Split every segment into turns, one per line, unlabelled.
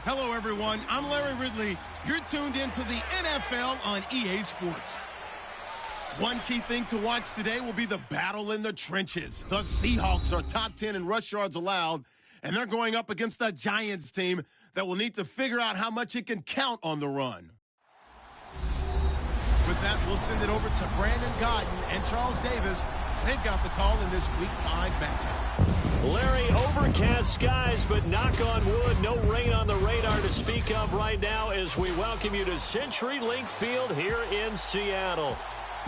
Hello, everyone. I'm Larry Ridley. You're tuned into the NFL on EA Sports. One key thing to watch today will be the battle in the trenches. The Seahawks are top 10 in rush yards allowed, and they're going up against the Giants team that will need to figure out how much it can count on the run. With that, we'll send it over to Brandon Godden and Charles Davis. They've got the call in this Week 5 matchup.
Larry, overcast skies, but knock on wood, no rain on the radar to speak of right now as we welcome you to CenturyLink Field here in Seattle.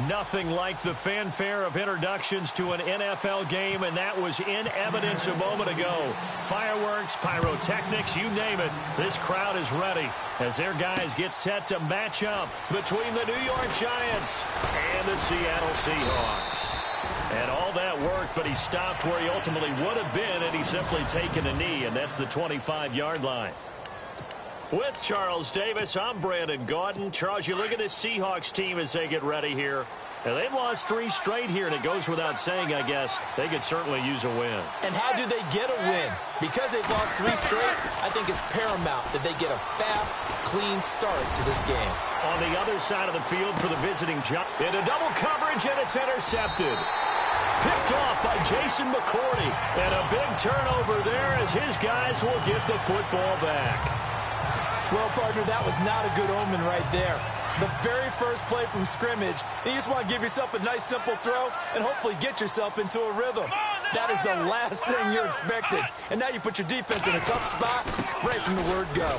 Nothing like the fanfare of introductions to an NFL game, and that was in evidence a moment ago. Fireworks, pyrotechnics, you name it. This crowd is ready as their guys get set to match up between the New York Giants and the Seattle Seahawks. And all that worked, but he stopped where he ultimately would have been, and he's simply taken a knee, and that's the 25-yard line. With Charles Davis, I'm Brandon Gaudin. Charles, you look at this Seahawks team as they get ready here. And they've lost 3 straight here, and it goes without saying, I guess, they could certainly use a win.
And how do they get a win? Because they've lost 3 straight, I think it's paramount that they get a fast, clean start to this game.
On the other side of the field for the visiting Giants. Into double coverage, and it's intercepted. Picked off by Jason McCourty. And a big turnover there as his guys will get the football back.
Well, partner, that was not a good omen right there. The very first play from scrimmage, and you just want to give yourself a nice, simple throw and hopefully get yourself into a rhythm. That is the last thing you're expecting. And now you put your defense in a tough spot right from the word go.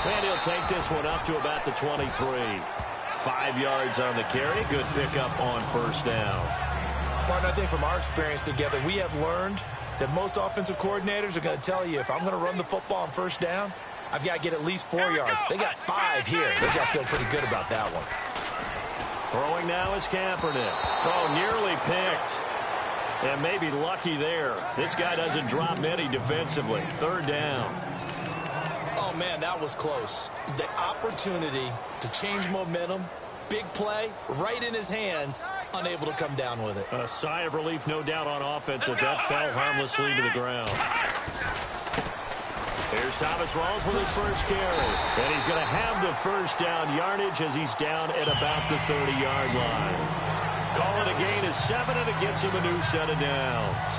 And he'll take this one up to about the 23. 5 yards on the carry. Good pickup on first down.
Partner, I think from our experience together, we have learned that most offensive coordinators are going to tell you, if I'm going to run the football on first down, I've got to get at least 4 yards. They got 5 here. They got to feel pretty good about that one.
Throwing now is Kaepernick. Oh, nearly picked. And maybe lucky there. This guy doesn't drop many defensively. 3rd down.
Oh, man, that was close. The opportunity to change momentum, big play, right in his hands, unable to come down with it.
A sigh of relief, no doubt, on offense that fell harmlessly to the ground. Here's Thomas Rawls with his first carry. And he's going to have the first down yardage as he's down at about the 30-yard line. Call it a gain of 7, and it gets him a new set of downs.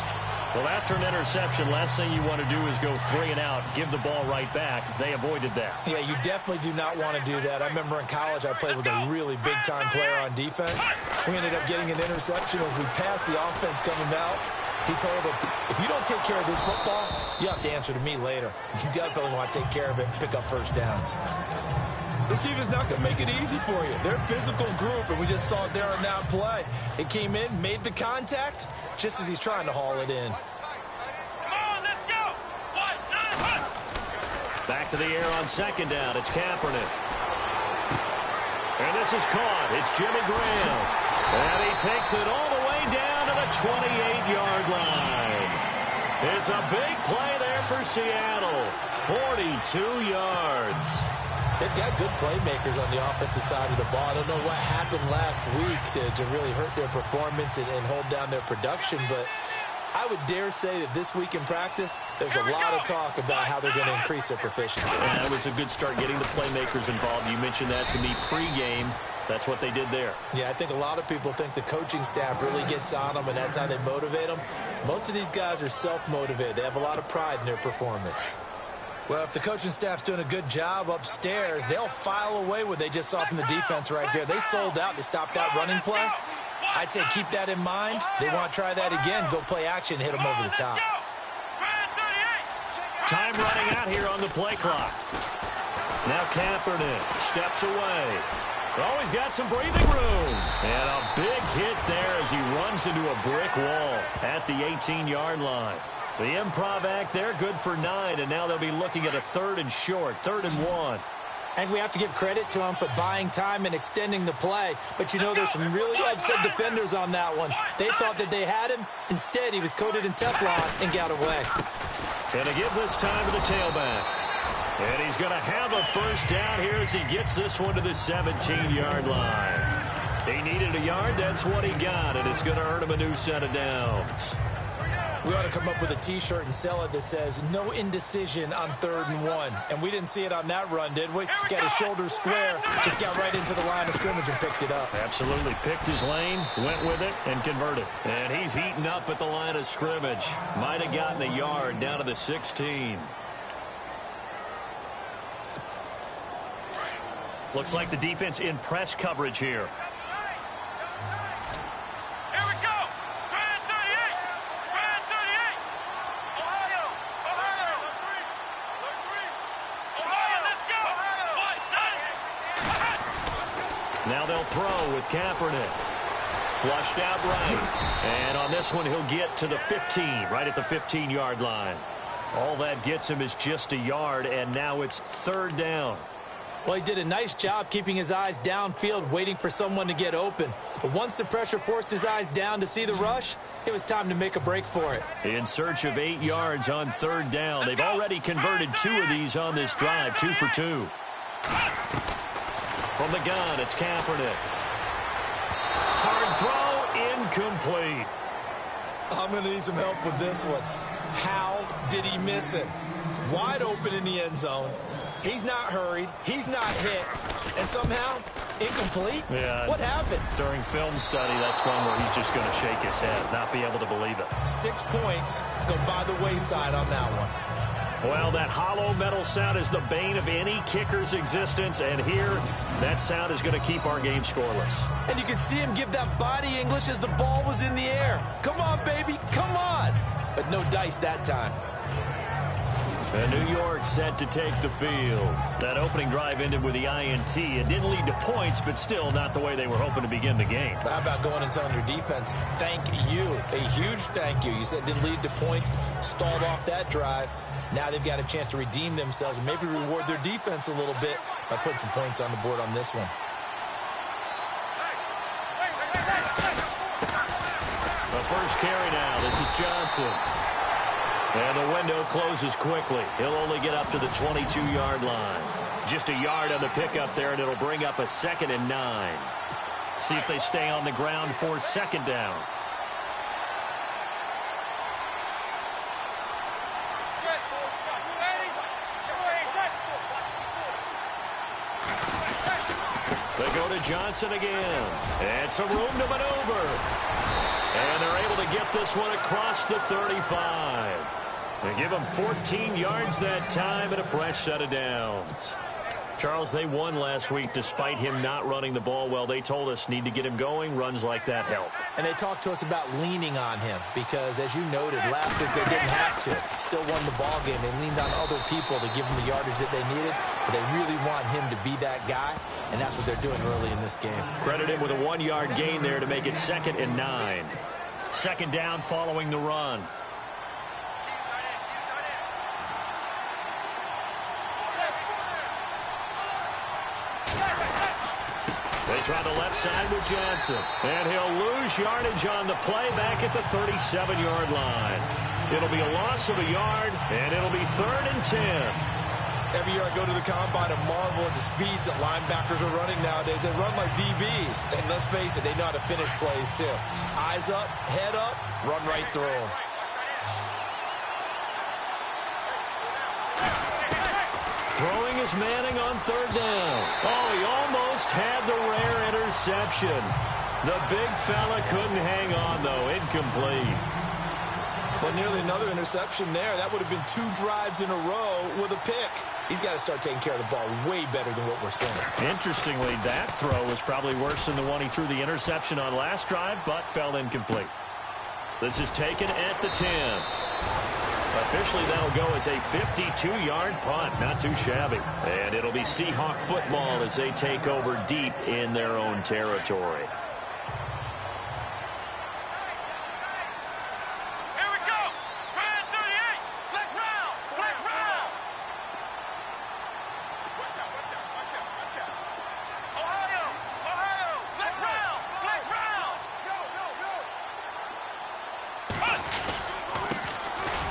Well, after an interception, last thing you want to do is go 3 and out, give the ball right back. They avoided that.
Yeah, you definitely do not want to do that. I remember in college I played with a really big-time player on defense. We ended up getting an interception as we passed the offense coming out. He told him, if you don't take care of this football, you have to answer to me later. You definitely want to take care of it and pick up first downs. This defense is not going to make it easy for you. They're a physical group, and we just saw it there on that play. It came in, made the contact, just as he's trying to haul it in.
Back to the air on 2nd down. It's Kaepernick. And this is caught. It's Jimmy Graham. And he takes it all the way down to the 28-yard line. It's a big play there for Seattle. 42 yards.
They've got good playmakers on the offensive side of the ball. I don't know what happened last week to really hurt their performance and hold down their production, but I would dare say that this week in practice, there's a lot of talk about how they're going to increase their proficiency.
Yeah, it was a good start getting the playmakers involved. You mentioned that to me pregame. That's what they did there.
Yeah, I think a lot of people think the coaching staff really gets on them, and that's how they motivate them. Most of these guys are self-motivated. They have a lot of pride in their performance. Well, if the coaching staff's doing a good job upstairs, they'll file away what they just saw from the defense right there. They sold out to stop that running play. I'd say keep that in mind. They want to try that again. Go play action, hit them over the top.
Time running out here on the play clock. Now Kaepernick steps away. Oh, he's got some breathing room. And a big hit there as he runs into a brick wall at the 18-yard line. The improv act there, good for 9, and now they'll be looking at a 3rd and short, 3rd and 1.
And we have to give credit to him for buying time and extending the play. But, you know, there's some really upset defenders on that one. They thought that they had him. Instead, he was coated in Teflon and got away.
And to give this time to the tailback. And he's going to have a first down here as he gets this one to the 17-yard line. He needed a yard. That's what he got, and it's going to earn him a new set of downs.
We ought to come up with a T-shirt and sell it that says, no indecision on 3rd and 1. And we didn't see it on that run, did we? Got his shoulders square, just got right into the line of scrimmage and picked it up.
Absolutely. Picked his lane, went with it, and converted. And he's heating up at the line of scrimmage. Might have gotten a yard down to the 16. Looks like the defense in press coverage here. Now they'll throw with Kaepernick. Flushed out right. And on this one, he'll get to the 15, right at the 15-yard line. All that gets him is just a yard, and now it's 3rd down.
Well, he did a nice job keeping his eyes downfield, waiting for someone to get open. But once the pressure forced his eyes down to see the rush, it was time to make a break for it.
In search of 8 yards on 3rd down. They've already converted 2 of these on this drive, 2 for 2. From the gun, it's Kaepernick. Hard throw, incomplete.
I'm going to need some help with this one. How did he miss it? Wide open in the end zone. He's not hurried. He's not hit. And somehow, incomplete?
Yeah.
What happened?
During film study, that's one where he's just going to shake his head, not be able to believe it.
6 points go by the wayside on that one.
Well, that hollow metal sound is the bane of any kicker's existence, and here, that sound is going to keep our game scoreless.
And you could see him give that body English as the ball was in the air. Come on, baby, come on. But no dice that time.
And New York set to take the field. That opening drive ended with the INT. It didn't lead to points, but still not the way they were hoping to begin the game.
How about going and telling your defense, thank you, a huge thank you. You said it didn't lead to points, stalled off that drive. Now they've got a chance to redeem themselves and maybe reward their defense a little bit by putting some points on the board on this one.
The first carry now. This is Johnson. And the window closes quickly. He'll only get up to the 22-yard line. Just a yard on the pickup there, and it'll bring up a 2nd and 9. See if they stay on the ground for 2nd down. They go to Johnson again. And some room to maneuver. And they're able to get this one across the 35. They give him 14 yards that time and a fresh set of downs. Charles, they won last week despite him not running the ball well. They told us need to get him going. Runs like that help.
And they talked to us about leaning on him because, as you noted, last week they didn't have to. Still won the ball game. They leaned on other people to give them the yardage that they needed. But they really want him to be that guy, and that's what they're doing early in this game.
Credit him with a 1-yard gain there to make it 2nd and 9. 2nd down following the run. They try the left side with Johnson. And he'll lose yardage on the play back at the 37-yard line. It'll be a loss of a yard, and it'll be 3rd and 10.
Every year I go to the combine and marvel at the speeds that linebackers are running nowadays. They run like DBs. And let's face it, they know how to finish plays too. Eyes up, head up, run right through them.
Throwing is Manning on 3rd down. Oh, he almost had the rare interception. The big fella couldn't hang on, though. Incomplete.
Well, nearly another interception there. That would have been 2 drives in a row with a pick. He's got to start taking care of the ball way better than what we're seeing. Interestingly,
that throw was probably worse than the one he threw the interception on last drive, but fell incomplete. This is taken at the 10. Officially, that'll go as a 52-yard punt. Not too shabby. And it'll be Seahawk football as they take over deep in their own territory.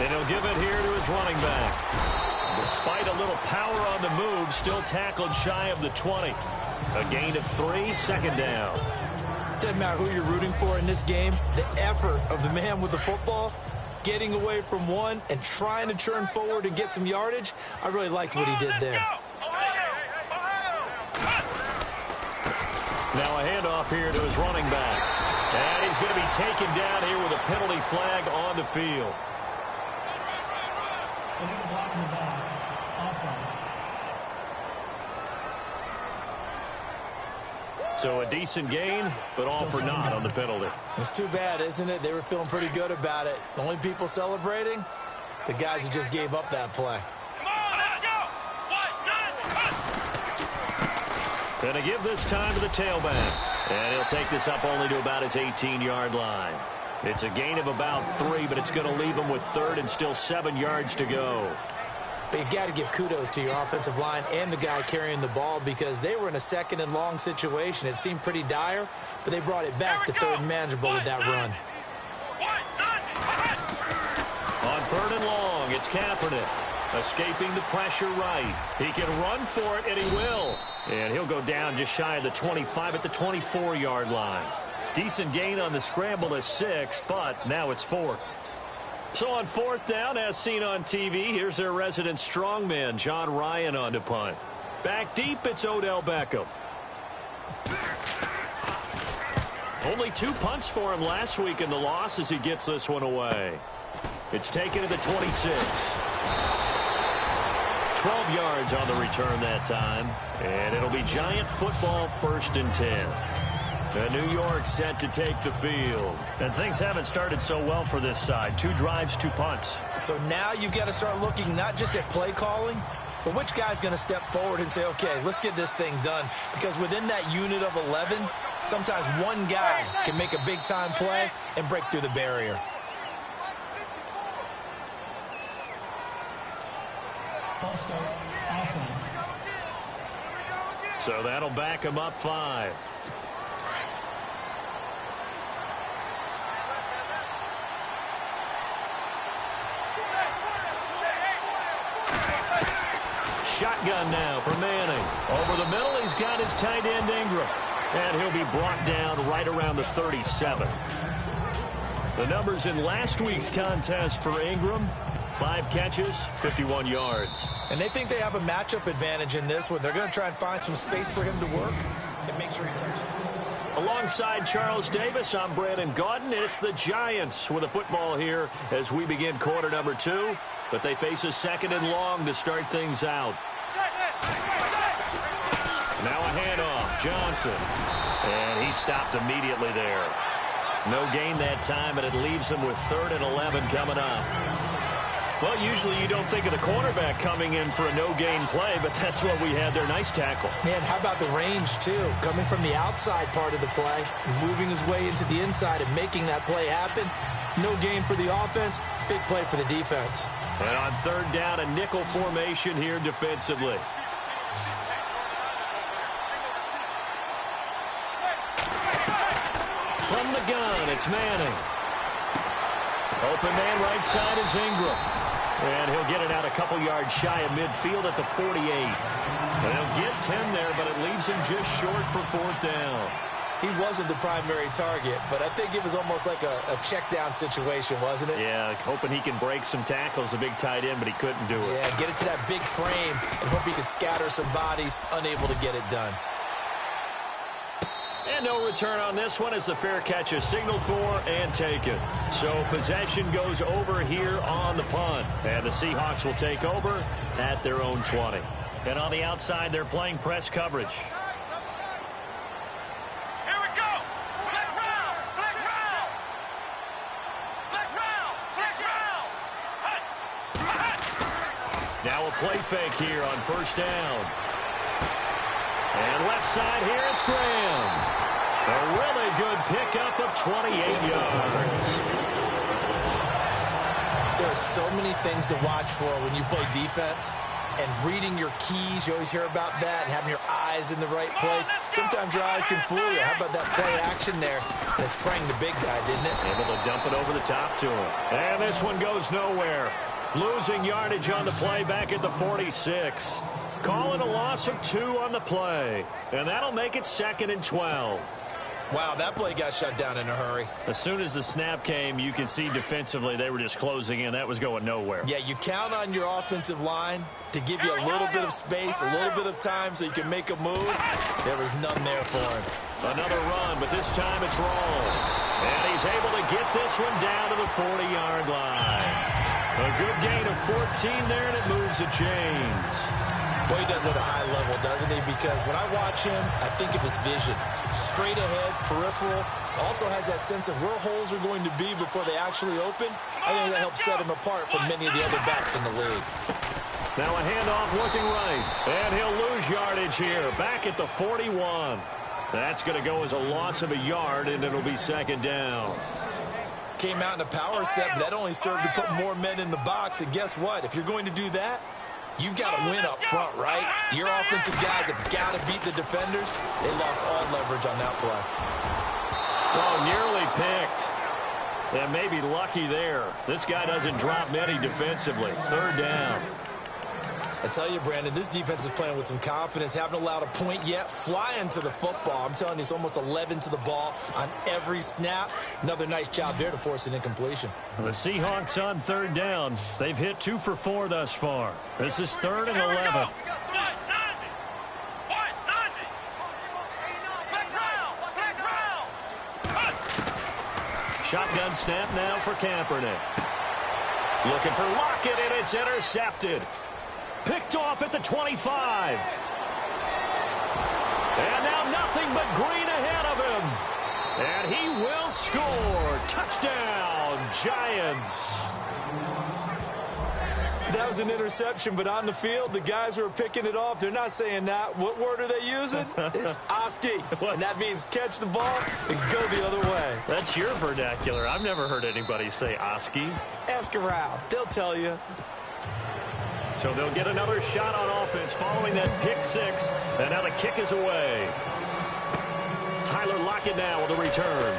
And he'll give it here to his running back. Despite a little power on the move, still tackled shy of the 20. A gain of 3, 2nd down.
Doesn't matter who you're rooting for in this game. The effort of the man with the football, getting away from one and trying to turn forward and get some yardage. I really liked what he did there.
Now a handoff here to his running back. And he's going to be taken down here with a penalty flag on the field. So a decent gain, but all for naught on the penalty.
It's too bad, isn't it? They were feeling pretty good about it. The only people celebrating, the guys who just gave up that play.
Going to give this time to the tailback. And he'll take this up only to about his 18-yard line. It's a gain of about 3, but it's going to leave him with 3rd and still 7 yards to go.
But you got to give kudos to your offensive line and the guy carrying the ball because they were in a 2nd and long situation. It seemed pretty dire, but they brought it back to 3rd and manageable with that run.
On 3rd and long, it's Kaepernick. Escaping the pressure right. He can run for it, and he will. And he'll go down just shy of the 25 at the 24-yard line. Decent gain on the scramble to 6, but now it's 4th. So on 4th down, as seen on TV, here's their resident strongman, John Ryan, on to punt. Back deep, it's Odell Beckham. Only 2 punts for him last week in the loss as he gets this one away. It's taken to the 26. 12 yards on the return that time. And it'll be Giant football 1st and 10. And New York set to take the field. And things haven't started so well for this side. 2 drives, 2 punts.
So now you've got to start looking not just at play calling, but which guy's going to step forward and say, okay, let's get this thing done. Because within that unit of 11, sometimes one guy can make a big-time play and break through the barrier.
Offense.
So that'll back him up 5. Shotgun now for Manning. Over the middle, he's got his tight end Ingram. And he'll be brought down right around the 37. The numbers in last week's contest for Ingram: 5 catches, 51 yards.
And they think they have a matchup advantage in this one. They're going to try and find some space for him to work and make sure he touches the ball.
Alongside Charles Davis, I'm Brandon Gaudin. It's the Giants with the football here as we begin quarter number 2. But they face a 2nd and long to start things out. Now a handoff, Johnson. And he stopped immediately there. No gain that time, but it leaves him with 3rd and 11 coming up. Well, usually you don't think of the cornerback coming in for a no-gain play, but that's what we had there. Nice tackle.
Man, how about the range, too? Coming from the outside part of the play, moving his way into the inside and making that play happen. No gain for the offense, big play for the defense.
And on 3rd down, a nickel formation here defensively. From the gun, it's Manning. Open man right side is Ingram. And he'll get it out a couple yards shy of midfield at the 48. And he'll get 10 there, but it leaves him just short for 4th down.
He wasn't the primary target, but I think it was almost like a check-down situation, wasn't it?
Yeah, hoping he can break some tackles, a big tight end, but he couldn't do it.
Yeah, get it to that big frame and hope he can scatter some bodies, unable to get it done.
And no return on this one as the fair catch is signaled for and taken. So possession goes over here on the punt. And the Seahawks will take over at their own 20. And on the outside, they're playing press coverage.
Here we go. Flag round. Flag round. Flag round. Flag round. Hut.
Now a play fake here on 1st down. And left side here, it's Graham. A really good pickup of 28 yards.
There are so many things to watch for when you play defense. And reading your keys, you always hear about that, and having your eyes in the right place. Sometimes your eyes can fool you. How about that play action there? And it sprang the big guy, didn't it?
Able to dump it over the top to him. And this one goes nowhere. Losing yardage on the play back at the 46. Calling a loss of 2 on the play. And that'll make it 2nd and 12.
Wow, that play got shut down in a hurry.
As soon as the snap came, you can see defensively they were just closing in. That was going nowhere.
Yeah, you count on your offensive line to give you a little bit of space, a little bit of time so you can make a move. There was none there for him.
Another run, but this time it's Rawls. And he's able to get this one down to the 40-yard line. A good gain of 14 there, and it moves the chains.
Boy, he does it at a high level, doesn't he? Because when I watch him, I think of his vision. Straight ahead, peripheral. Also has that sense of where holes are going to be before they actually open. I think that helps set him apart from many of the other backs in the league.
Now a handoff looking right. And he'll lose yardage here. Back at the 41. That's going to go as a loss of a yard, and it'll be second down.
Came out in a power set, but that only served to put more men in the box. And guess what? If you're going to do that, you've got to win up front, right? Your offensive guys have got to beat the defenders. They lost all leverage on that play.
Oh, nearly picked. And maybe lucky there. This guy doesn't drop many defensively. Third down.
I tell you, Brandon, this defense is playing with some confidence. Haven't allowed a point yet. Flying to the football. I'm telling you, it's almost 11 to the ball on every snap. Another nice job there to force an incompletion.
The Seahawks on third down. They've hit 2 for 4 thus far. This is 3rd and 11. Shotgun snap now for Kaepernick. Looking for Lockett, and it's intercepted. Picked off at the 25. And now nothing but green ahead of him. And he will score. Touchdown, Giants.
That was an interception, but on the field, the guys who are picking it off, they're not saying that. What word are they using? It's Oski. And that means catch the ball and go the other way.
That's your vernacular. I've never heard anybody say Oski.
Ask around. They'll tell you.
So they'll get another shot on offense following that pick 6. And now the kick is away. Tyler Lockett now with the return.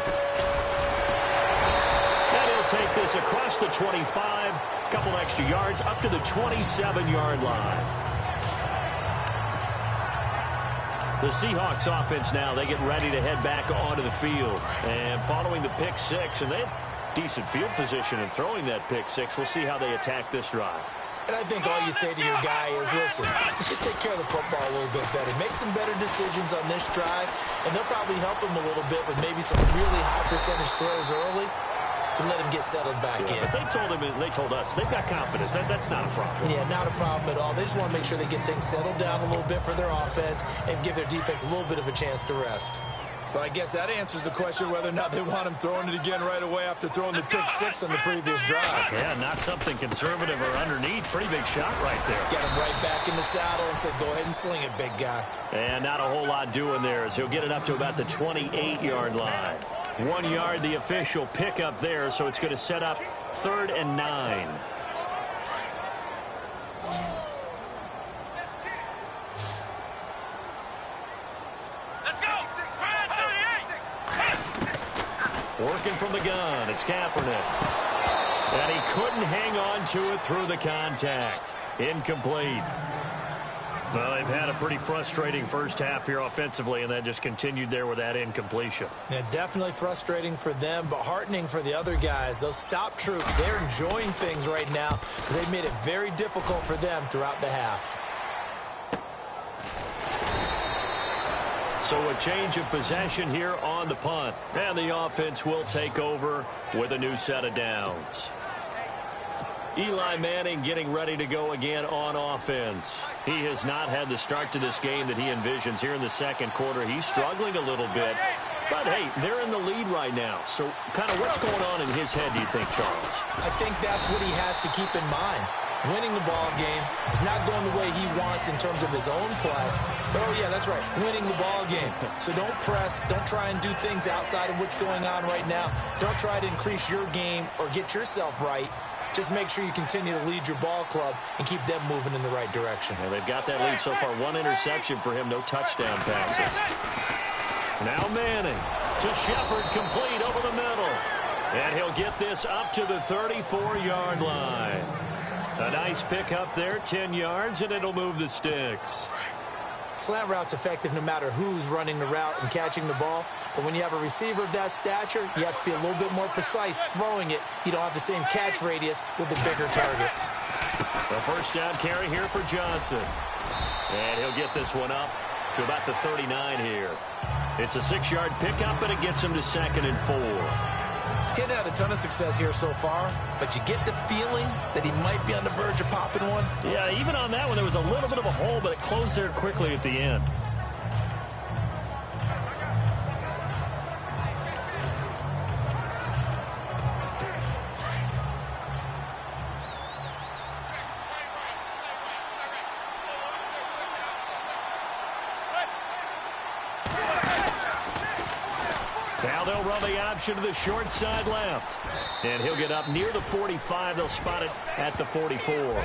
And he'll take this across the 25. Couple extra yards up to the 27-yard line. The Seahawks offense now, they get ready to head back onto the field. And following the pick 6, and they have decent field position in throwing that pick 6. We'll see how they attack this drive.
And I think all you say to your guy is, listen, let's just take care of the football a little bit better. Make some better decisions on this drive, and they'll probably help him a little bit with maybe some really high percentage throws early to let him get settled back in.
But they told us they've got confidence. That's not a problem.
Yeah, not a problem at all. They just want to make sure they get things settled down a little bit for their offense and give their defense a little bit of a chance to rest. But I guess that answers the question whether or not they want him throwing it again right away after throwing the pick 6 on the previous drive.
Yeah, not something conservative or underneath. Pretty big shot right there.
Got him right back in the saddle and said, go ahead and sling it, big guy.
And not a whole lot doing there as he'll get it up to about the 28-yard line. 1 yard, the official pickup there, so it's going to set up 3rd and 9. Working from the gun, it's Kaepernick. And he couldn't hang on to it through the contact. Incomplete. Well, they've had a pretty frustrating first half here offensively, and that just continued there with that incompletion.
Yeah, definitely frustrating for them, but heartening for the other guys. Those stop troops, they're enjoying things right now because they've made it very difficult for them throughout the half.
So a change of possession here on the punt. And the offense will take over with a new set of downs. Eli Manning getting ready to go again on offense. He has not had the start to this game that he envisions here in the second quarter. He's struggling a little bit. But, hey, they're in the lead right now. So kind of what's going on in his head, do you think, Charles?
I think that's what he has to keep in mind. Winning the ball game is not going the way he wants in terms of his own play. But, oh, yeah, that's right, winning the ball game. So don't press. Don't try and do things outside of what's going on right now. Don't try to increase your game or get yourself right. Just make sure you continue to lead your ball club and keep them moving in the right direction.
Yeah, they've got that lead so far. 1 interception for him, no touchdown passes. Now Manning to Shepard, complete over the middle. And he'll get this up to the 34-yard line. A nice pick up there, 10 yards, and it'll move the sticks.
Slant route's effective no matter who's running the route and catching the ball. But when you have a receiver of that stature, you have to be a little bit more precise throwing it. You don't have the same catch radius with the bigger targets.
The first down carry here for Johnson. And he'll get this one up to about the 39 here. It's a 6-yard pickup, and it gets him to 2nd and 4.
He hadn't had a ton of success here so far, but you get the feeling that he might be on the verge of popping one.
Yeah, even on that one, there was a little bit of a hole, but it closed there quickly at the end. Now they'll run the option to the short side left. And he'll get up near the 45. They'll spot it at the 44.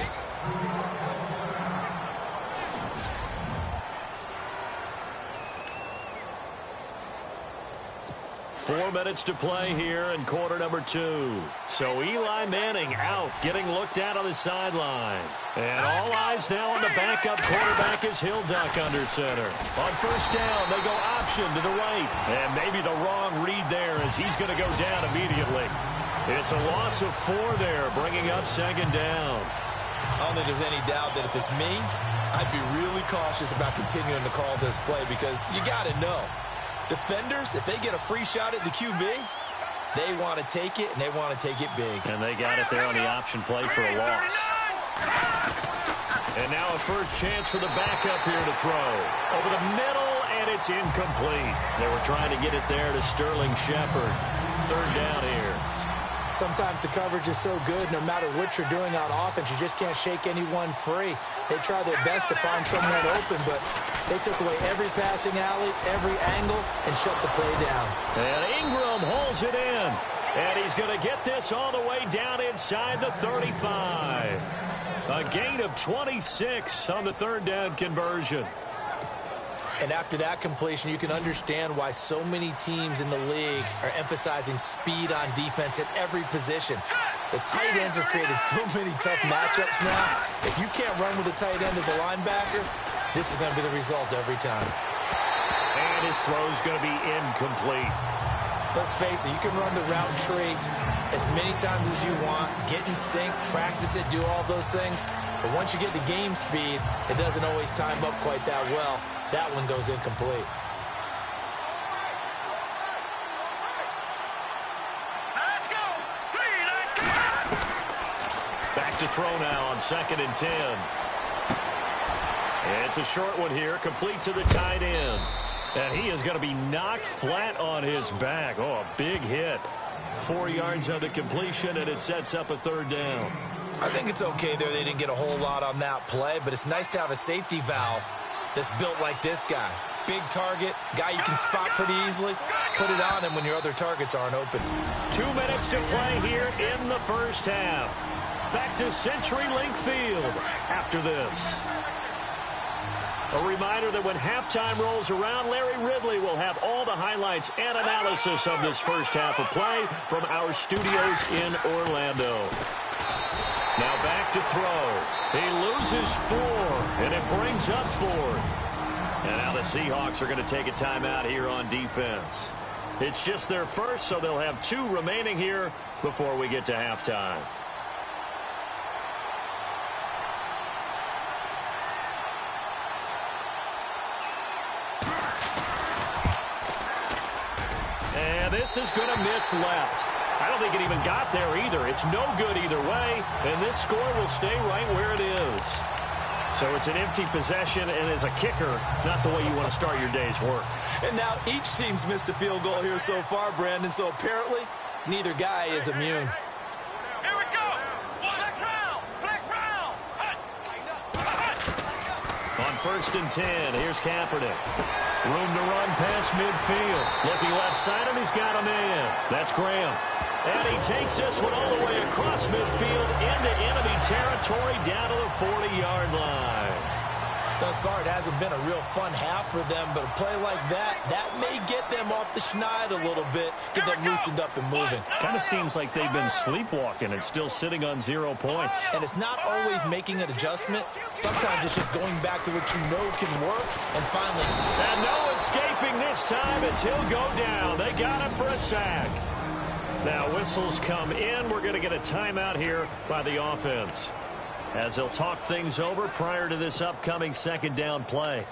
4 minutes to play here in quarter number 2. So Eli Manning out, getting looked at on the sideline. And all eyes now on the backup quarterback as he'll duck under center. On first down, they go option to the right. And maybe the wrong read there as he's going to go down immediately. It's a loss of 4 there, bringing up 2nd down.
I don't think there's any doubt that if it's me, I'd be really cautious about continuing to call this play because you got to know. Defenders, if they get a free shot at the QB, they want to take it, and they want to take it big.
And they got it there on the option play for a loss. And now a first chance for the backup here to throw. Over the middle, and it's incomplete. They were trying to get it there to Sterling Shepard. 3rd down here.
Sometimes the coverage is so good, no matter what you're doing on offense, you just can't shake anyone free. They try their best to find someone open, but they took away every passing alley, every angle, and shut the play down.
And Ingram holds it in. And he's going to get this all the way down inside the 35. A gain of 26 on the 3rd down conversion.
And after that completion, you can understand why so many teams in the league are emphasizing speed on defense at every position. The tight ends have created so many tough matchups now. If you can't run with a tight end as a linebacker, this is going to be the result every time.
And his throw is going to be incomplete.
Let's face it, you can run the route tree as many times as you want, get in sync, practice it, do all those things. But once you get to game speed, it doesn't always time up quite that well. That one goes incomplete.
Let's go.
Back to throw now on 2nd and 10. It's a short one here, complete to the tight end. And he is going to be knocked flat on his back. Oh, a big hit. 4 yards on the completion, and it sets up a 3rd down.
I think it's okay there. They didn't get a whole lot on that play, but it's nice to have a safety valve that's built like this guy. Big target, guy you can spot pretty easily. Put it on him when your other targets aren't open.
2 minutes to play here in the first half. Back to CenturyLink Field after this. A reminder that when halftime rolls around, Larry Ridley will have all the highlights and analysis of this first half of play from our studios in Orlando. Now back to throw. He loses 4, and it brings up 4th. And now the Seahawks are going to take a timeout here on defense. It's just their first, so they'll have 2 remaining here before we get to halftime. And this is going to miss left. I don't think it even got there either. It's no good either way, and this score will stay right where it is. So it's an empty possession, and as a kicker, not the way you want to start your day's work.
And now each team's missed a field goal here so far, Brandon, so apparently neither guy is immune.
Here we go. Flex round. Flex round.
On 1st and 10, here's Kaepernick. Room to run past midfield. Looking left side, and he's got a man. That's Graham. And he takes this one all the way across midfield into enemy territory down to the 40-yard line.
Thus far, it hasn't been a real fun half for them, but a play like that may get them off the schneid a little bit, get them loosened up and moving.
Kind of seems like they've been sleepwalking and still sitting on 0 points.
And it's not always making an adjustment. Sometimes it's just going back to what you know can work, and finally.
And no escaping this time as he'll go down. They got him for a sack. Now whistles come in. We're going to get a timeout here by the offense, as they'll talk things over prior to this upcoming second down play.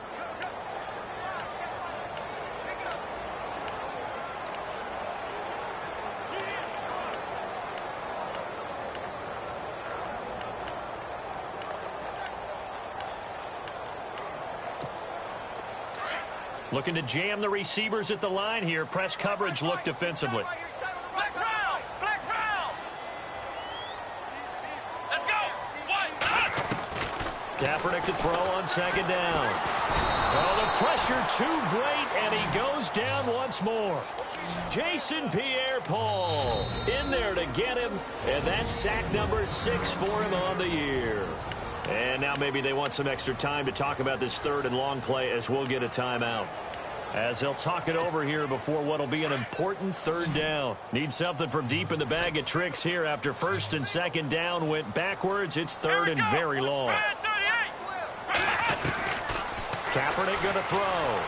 Looking to jam the receivers at the line here. Press coverage look defensively.
Flex round! Flex round! Let's go!
Kaepernick to throw on second down. Oh, the pressure too great, and he goes down once more. Jason Pierre-Paul in there to get him, and that's sack number 6 for him on the year. And now maybe they want some extra time to talk about this third and long play, as we'll get a timeout, as they'll talk it over here before what will be an important third down. Need something from deep in the bag of tricks here. After first and second down went backwards, it's third and very long. Kaepernick going to throw.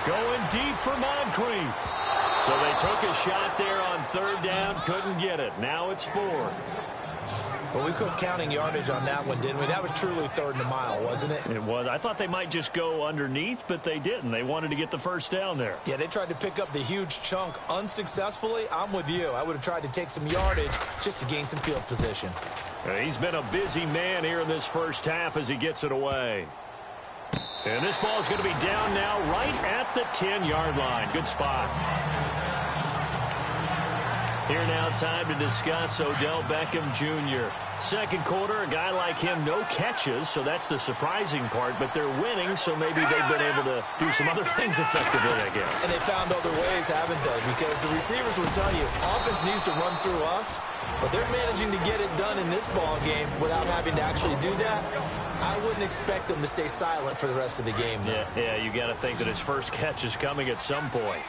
Going deep for Moncrief. So they took a shot there on third down, couldn't get it. Now it's 4.
Well, we quit counting yardage on that one, didn't we? That was truly third and a mile, wasn't it?
It was. I thought they might just go underneath, but they didn't. They wanted to get the first down there.
Yeah, they tried to pick up the huge chunk unsuccessfully. I'm with you. I would have tried to take some yardage just to gain some field position.
He's been a busy man here in this first half as he gets it away. And this ball is going to be down now right at the 10-yard line. Good spot. Here now, time to discuss Odell Beckham Jr. Second quarter, a guy like him, no catches, so that's the surprising part. But they're winning, so maybe they've been able to do some other things effectively, I guess.
And they found other ways, haven't they? Because the receivers will tell you, offense needs to run through us, but they're managing to get it done in this ball game without having to actually do that. I wouldn't expect them to stay silent for the rest of the game, though.
Yeah, you got to think that his first catch is coming at some point.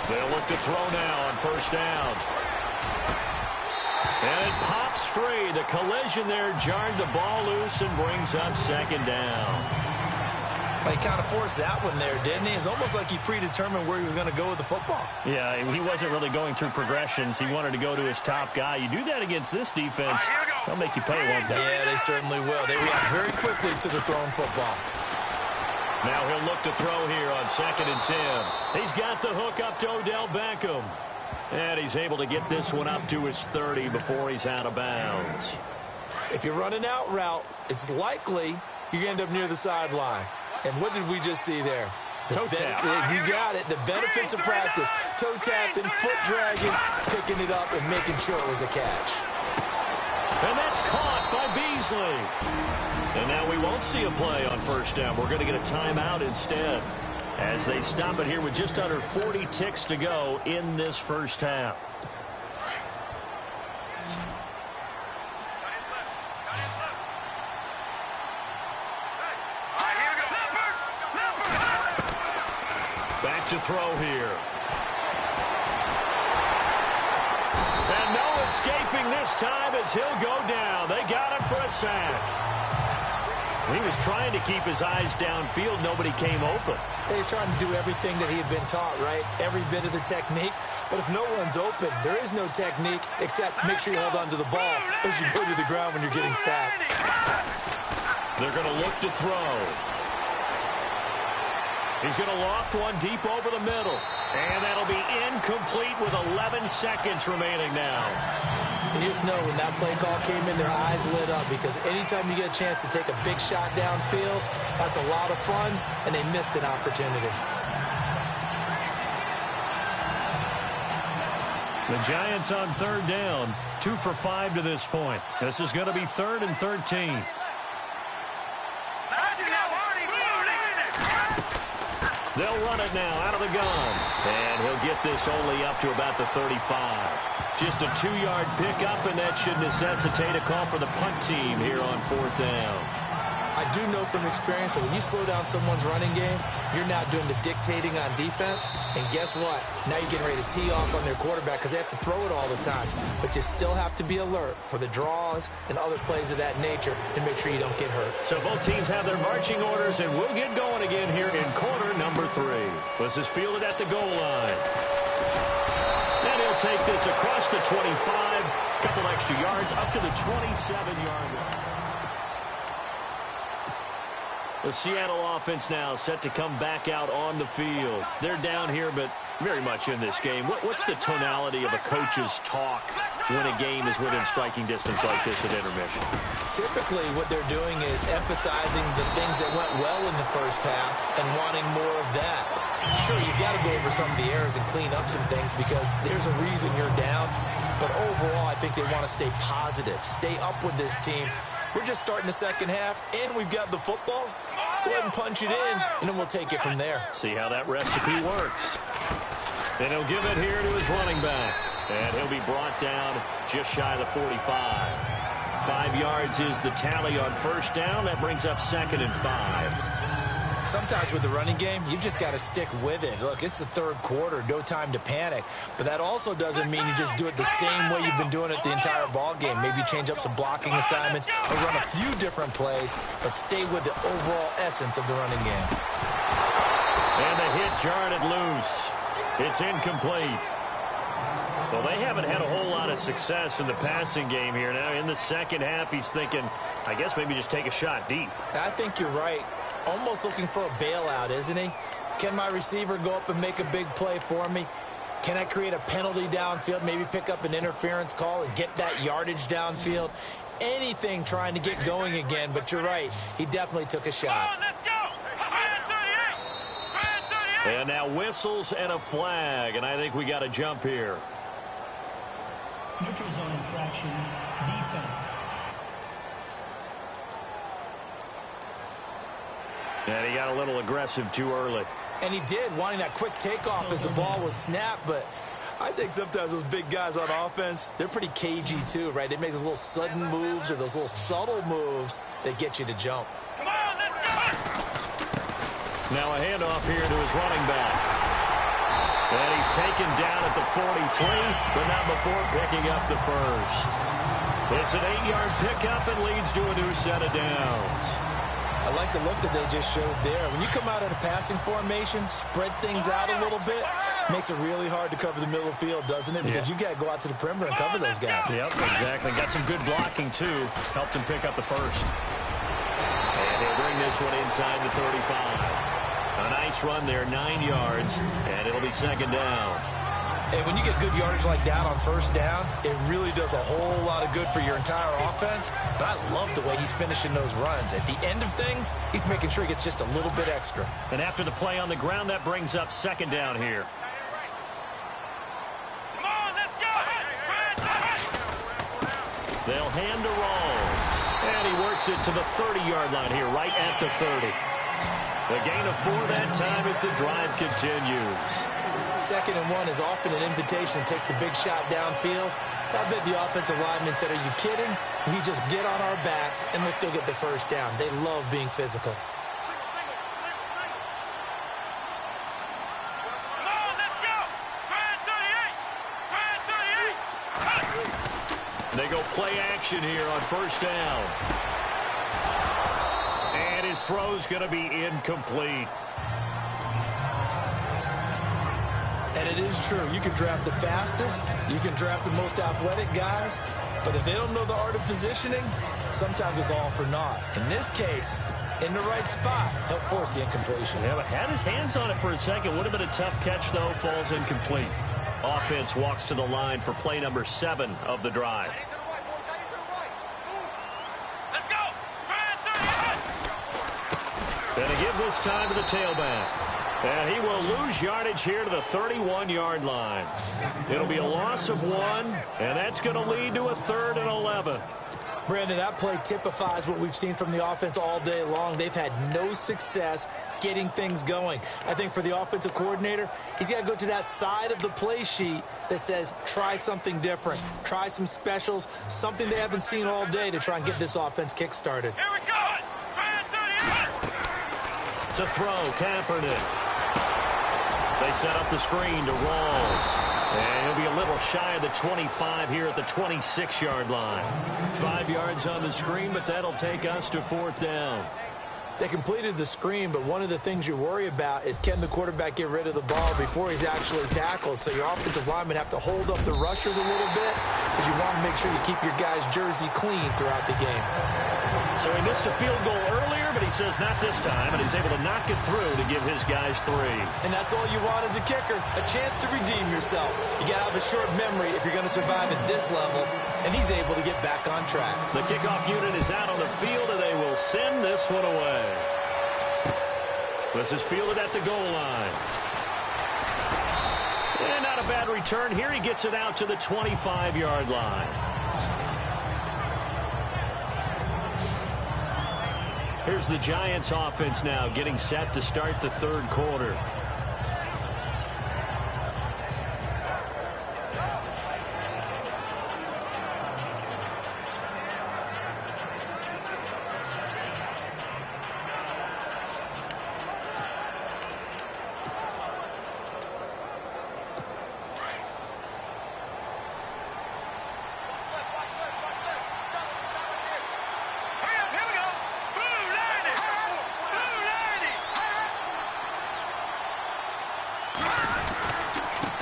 They'll look to throw now on first down. And it pops free. The collision there jarred the ball loose and brings up second down.
He kind of forced that one there, didn't he? It's almost like he predetermined where he was going to go with the football.
Yeah, he wasn't really going through progressions. He wanted to go to his top guy. You do that against this defense, they'll make you pay, won't they?
Yeah, they certainly will. They react very quickly to the thrown football.
Now he'll look to throw here on second and 10. He's got the hook up to Odell Beckham. And he's able to get this one up to his 30 before he's out of bounds.
If you're running out route, it's likely you're going to end up near the sideline. And what did we just see there?
Toe tap.
You got it. The benefits of practice. Toe tapping, foot dragging, picking it up, and making sure it was a catch.
And that's caught by Beasley. And now we won't see a play on first down. We're going to get a timeout instead, as they stop it here with just under 40 ticks to go in this first half. Back to throw here. And no escaping this time as he'll go down. They got him for a sack. He was trying to keep his eyes downfield. Nobody came open.
He was trying to do everything that he had been taught, right? Every bit of the technique. But if no one's open, there is no technique except make sure you hold on to the ball as you go to the ground when you're getting sacked.
They're going to look to throw. He's going to loft one deep over the middle. And that'll be incomplete with 11 seconds remaining now.
You just know when that play call came in, their eyes lit up, because anytime you get a chance to take a big shot downfield, that's a lot of fun, and they missed an opportunity.
The Giants on third down, 2 for 5 to this point. This is going to be 3rd and 13. They'll run it now out of the gun. And he'll get this only up to about the 35. Just a 2-yard pickup, and that should necessitate a call for the punt team here on 4th down.
I do know from experience that when you slow down someone's running game, you're now doing the dictating on defense. And guess what? Now you're getting ready to tee off on their quarterback because they have to throw it all the time. But you still have to be alert for the draws and other plays of that nature to make sure you don't get hurt.
So both teams have their marching orders, and we'll get going again here in quarter number 3. This is fielded at the goal line. And he'll take this across the 25, a couple extra yards up to the 27-yard line. The Seattle offense now set to come back out on the field. They're down here, but very much in this game. What's the tonality of a coach's talk when a game is within striking distance like this at intermission?
Typically, what they're doing is emphasizing the things that went well in the first half and wanting more of that. Sure, you've got to go over some of the errors and clean up some things because there's a reason you're down. But overall, I think they want to stay positive, stay up with this team. We're just starting the second half, and we've got the football. Let's go ahead and punch it in, and then we'll take it from there.
See how that recipe works. And he'll give it here to his running back. And he'll be brought down just shy of the 45. 5 yards is the tally on first down. That brings up 2nd and 5.
Sometimes with the running game, you've just got to stick with it. Look, it's the third quarter, no time to panic. But that also doesn't mean you just do it the same way you've been doing it the entire ball game. Maybe change up some blocking assignments or run a few different plays, but stay with the overall essence of the running game.
And the hit jarred it loose. It's incomplete. Well, they haven't had a whole lot of success in the passing game here. Now, in the second half, he's thinking, I guess maybe just take a shot deep.
I think you're right. Almost looking for a bailout, isn't he? Can my receiver go up and make a big play for me? Can I create a penalty downfield, maybe pick up an interference call and get that yardage downfield? Anything trying to get going again, but you're right. He definitely took a shot.
And now whistles and a flag, and I think we got a jump here.
Neutral zone infraction, defense.
And he got a little aggressive too early.
And he did, wanting that quick takeoff as the ball was snapped. But I think sometimes those big guys on offense, they're pretty cagey too, right? They make those little sudden moves or those little subtle moves that get you to jump.
Now a handoff here to his running back. And he's taken down at the 43, but not before picking up the first. It's an 8-yard pickup and leads to a new set of downs.
I like the look that they just showed there. When you come out in a passing formation, spread things out a little bit, makes it really hard to cover the middle of the field, doesn't it? Because you got to go out to the perimeter and cover those guys.
Yep, exactly. Got some good blocking, too. Helped him pick up the first. And he'll bring this one inside the 35. A nice run there, 9 yards, and it'll be second down.
And when you get good yardage like that on first down, it really does a whole lot of good for your entire offense. But I love the way he's finishing those runs. At the end of things, he's making sure he gets just a little bit extra.
And after the play on the ground, that brings up second down here.
Come on, let's go!
They'll hand to Rawls. And he works it to the 30-yard line here, right at the 30. The gain of 4 that time as the drive continues.
2nd and 1 is often an invitation to take the big shot downfield. I bet the offensive lineman said, are you kidding? We just get on our backs and let's go get the first down. They love being physical.
Come on, let's go! Try 38!
They go play action here on first down. And his throw's going to be incomplete.
And it is true. You can draft the fastest. You can draft the most athletic guys. But if they don't know the art of positioning, sometimes it's all for naught. In this case, in the right spot, help force the incompletion.
Yeah, but had his hands on it for a second. Would have been a tough catch, though. Falls incomplete. Offense walks to the line for play number 7 of the drive.
Let's go! Try 38!
And to give this time to the tailback. And he will lose yardage here to the 31-yard line. It'll be a loss of 1, and that's going to lead to a 3rd and 11.
Brandon, that play typifies what we've seen from the offense all day long. They've had no success getting things going. I think for the offensive coordinator, he's got to go to that side of the play sheet that says, try something different. Try some specials, something they haven't seen all day to try and get this offense kick-started.
Here we go.
To throw, Kaepernick. They set up the screen to Rawls. And he'll be a little shy of the 25 here at the 26-yard line. 5 yards on the screen, but that'll take us to 4th down.
They completed the screen, but one of the things you worry about is can the quarterback get rid of the ball before he's actually tackled? So your offensive linemen have to hold up the rushers a little bit because you want to make sure you keep your guy's jersey clean throughout the game.
So he missed a field goal earlier, but he says not this time, and he's able to knock it through to give his guys 3.
And that's all you want as a kicker, a chance to redeem yourself. You got to have a short memory if you're going to survive at this level, and he's able to get back on track.
The kickoff unit is out on the field, and they will send this one away. This is fielded at the goal line. And not a bad return here. He gets it out to the 25-yard line. Here's the Giants offense now getting set to start the 3rd quarter.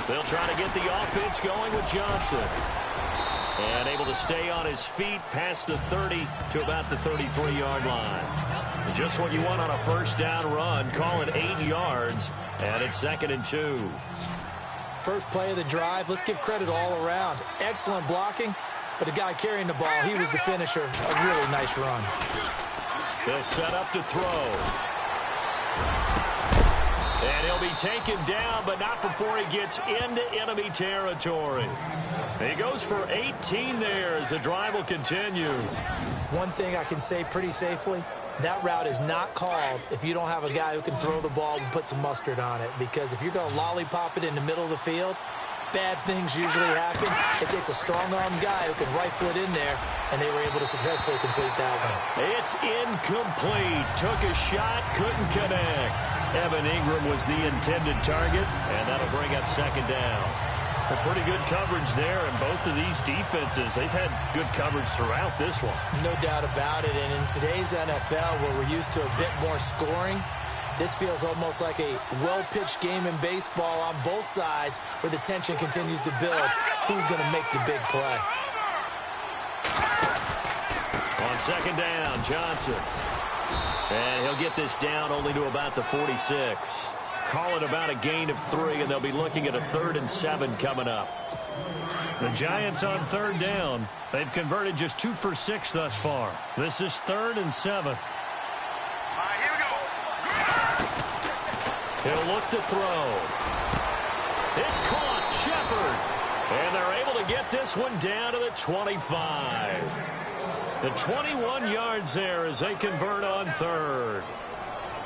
They'll try to get the offense going with Johnson. And able to stay on his feet past the 30 to about the 33-yard line. And just what you want on a 1st down run. Call it 8 yards, and it's 2nd and 2.
First play of the drive, let's give credit all around. Excellent blocking, but the guy carrying the ball, he was the finisher. A really nice run.
They'll set up to throw. And he'll be taken down, but not before he gets into enemy territory. He goes for 18 there as the drive will continue.
One thing I can say pretty safely, that route is not called if you don't have a guy who can throw the ball and put some mustard on it. Because if you're going to lollipop it in the middle of the field, bad things usually happen. It takes a strong-arm guy who can rifle it in there, and they were able to successfully complete that one.
It's incomplete. Took a shot, couldn't connect. Evan Ingram was the intended target, and that'll bring up 2nd down. A pretty good coverage there, and both of these defenses, they've had good coverage throughout this one.
No doubt about it, and in today's NFL, where we're used to a bit more scoring, this feels almost like a well-pitched game in baseball on both sides where the tension continues to build. Who's going to make the big play?
On 2nd down, Johnson. And he'll get this down only to about the 46. Call it about a gain of 3, and they'll be looking at a 3rd and 7 coming up. The Giants on 3rd down. They've converted just 2 for 6 thus far. This is 3rd and 7.
Here we go.
He'll look to throw. It's caught. Shepard. And they're able to get this one down to the 25. The 21 yards there as they convert on 3rd.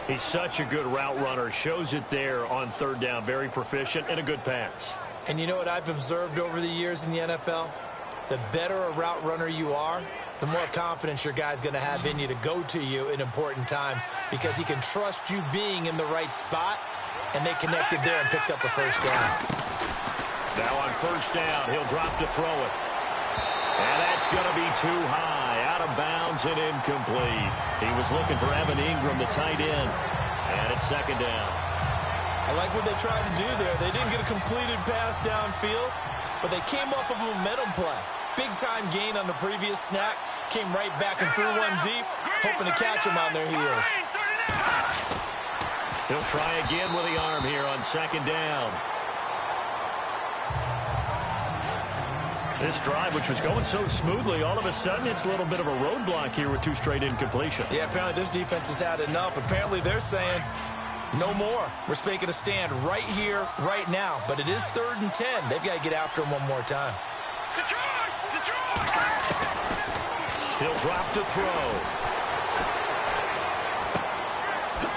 He's such a good route runner. Shows it there on 3rd down. Very proficient and a good pass.
And you know what I've observed over the years in the NFL? The better a route runner you are, the more confidence your guy's going to have in you to go to you in important times because he can trust you being in the right spot, and they connected there and picked up a 1st down.
Now on 1st down, he'll drop to throw it. And that's going to be too high, out of bounds and incomplete. He was looking for Evan Ingram, the tight end. And it's 2nd down.
I like what they tried to do there. They didn't get a completed pass downfield, but they came off of a momentum play. Big-time gain on the previous snap. Came right back and threw one deep, hoping to catch him on their heels.
He'll try again with the arm here on 2nd down. This drive, which was going so smoothly, all of a sudden it's a little bit of a roadblock here with 2 straight incompletions.
Yeah, apparently this defense has had enough. Apparently they're saying, no more. We're making a stand right here, right now. But it is 3rd and 10. They've got to get after him one more time.
He'll drop to throw.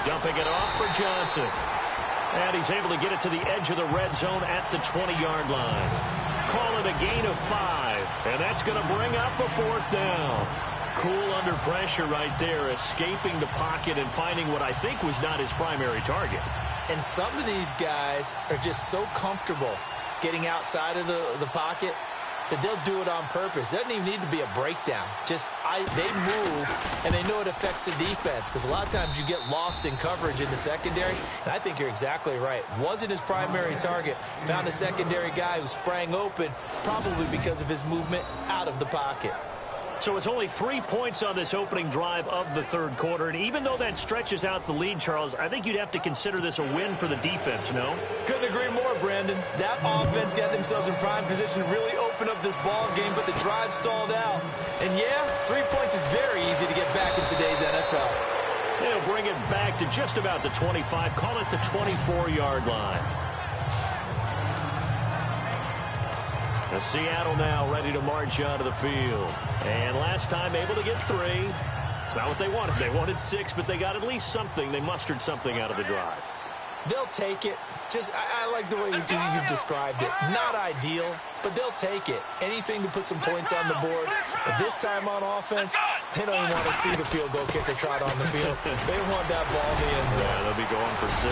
Dumping it off for Johnson. And he's able to get it to the edge of the red zone at the 20-yard line. Call it a gain of 5. And that's going to bring up a 4th down. Cool under pressure right there, escaping the pocket and finding what I think was not his primary target.
And some of these guys are just so comfortable getting outside of the pocket that they'll do it on purpose. It doesn't even need to be a breakdown. Just they move, and they know it affects the defense, because a lot of times you get lost in coverage in the secondary, and I think you're exactly right. Wasn't his primary target. Found a secondary guy who sprang open, probably because of his movement out of the pocket.
So it's only 3 points on this opening drive of the third quarter. And even though that stretches out the lead, Charles, I think you'd have to consider this a win for the defense, no?
Couldn't agree more, Brandon. That offense got themselves in prime position to really open up this ball game, but the drive stalled out. And, yeah, 3 points is very easy to get back in today's NFL.
They'll bring it back to just about the 25. Call it the 24-yard line. Seattle now ready to march onto the field. And last time able to get 3. It's not what they wanted. They wanted 6, but they got at least something. They mustered something out of the drive.
They'll take it. I like the way you described it. Not ideal, but they'll take it. Anything to put some points on the board. But this time on offense, they don't even want to see the field goal kicker trot on the field. They want that ball in the end zone.
Yeah, they'll be going for 6.